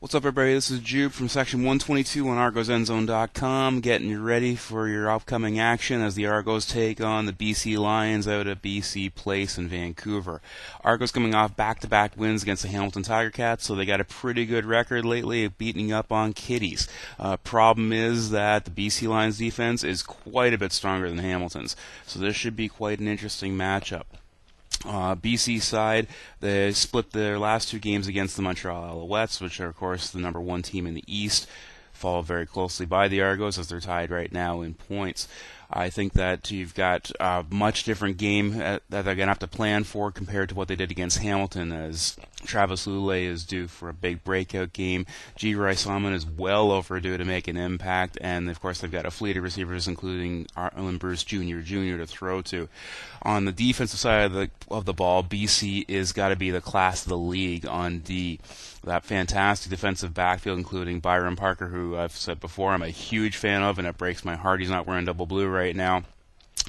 What's up, everybody? This is Jube from Section 122 on ArgosEndzone.com, getting you ready for your upcoming action as the Argos take on the BC Lions out at BC Place in Vancouver. Argos coming off back-to-back wins against the Hamilton Tiger Cats, so they got a pretty good record lately of beating up on Kitties. Problem is that the BC Lions defense is quite a bit stronger than Hamilton's, so this should be quite an interesting matchup. BC side, they split their last two games against the Montreal Alouettes, which are, of course, the number one team in the East, followed very closely by the Argos as they're tied right now in points. I think that you've got a much different game that they're going to have to plan for compared to what they did against Hamilton, as Travis Lulay is due for a big breakout game. G. Rice-Salmon is well overdue to make an impact, and of course they've got a fleet of receivers, including Arlen Bruce Jr. to throw to. On the defensive side of the ball, BC is got to be the class of the league on D. That fantastic defensive backfield, including Byron Parker, who I've said before I'm a huge fan of, and it breaks my heart he's not wearing double blue right now.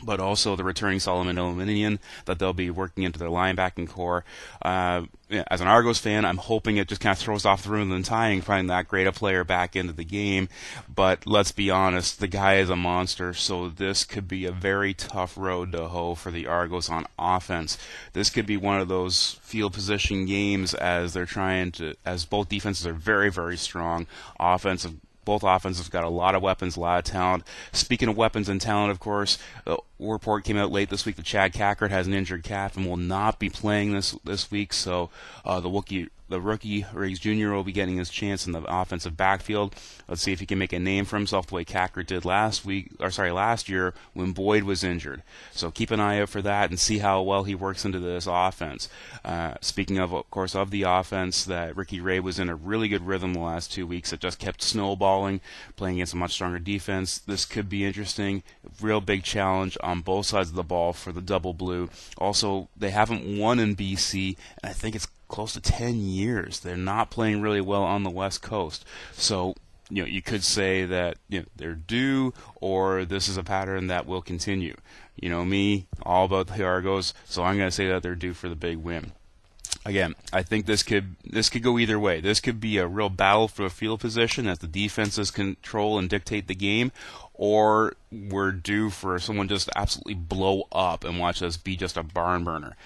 But also the returning Solomon Ilminian that they'll be working into their linebacking core. As an Argos fan, I'm hoping it just kind of throws off the room and tying, finding that great a player back into the game. But let's be honest, the guy is a monster, so this could be a very tough road to hoe for the Argos on offense. This could be one of those field position games as both defenses are very, very strong. Both offenses got a lot of weapons, a lot of talent. Speaking of weapons and talent, of course, the report came out late this week that Chad Cackert has an injured calf and will not be playing this week. So the rookie Riggs Jr. will be getting his chance in the offensive backfield. Let's see if he can make a name for himself the way Cackert did last year when Boyd was injured. So keep an eye out for that and see how well he works into this offense. Speaking of course, of the offense, that Ricky Ray was in a really good rhythm the last 2 weeks. It just kept snowballing, playing against a much stronger defense. This could be interesting. Real big challenge on both sides of the ball for the Double Blue. Also, they haven't won in BC, and I think it's close to 10 years. They're not playing really well on the West Coast. So, you could say that they're due, or this is a pattern that will continue. You know me, all about the Argos, so I'm going to say that they're due for the big win. Again, I think this could go either way. This could be a real battle for a field position as the defenses control and dictate the game, or we're due for someone just to absolutely blow up and watch us be just a barn burner.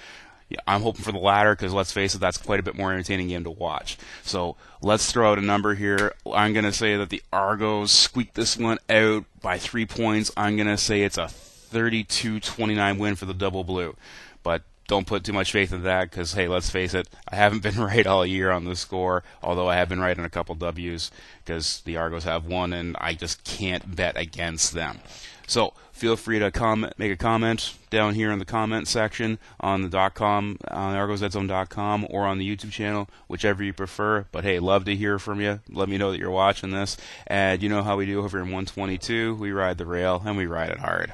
Yeah, I'm hoping for the latter because, let's face it, that's quite a bit more entertaining game to watch. So let's throw out a number here. I'm going to say that the Argos squeak this one out by 3 points. I'm going to say it's a 32-29 win for the Double Blue. But don't put too much faith in that because, hey, let's face it, I haven't been right all year on the score, although I have been right on a couple W's because the Argos have won and I just can't bet against them. So feel free to make a comment down here in the comment section on the .com, on ArgosEndzone.com, or on the YouTube channel, whichever you prefer. But hey, love to hear from you. Let me know that you're watching this. And you know how we do over in 122. We ride the rail and we ride it hard.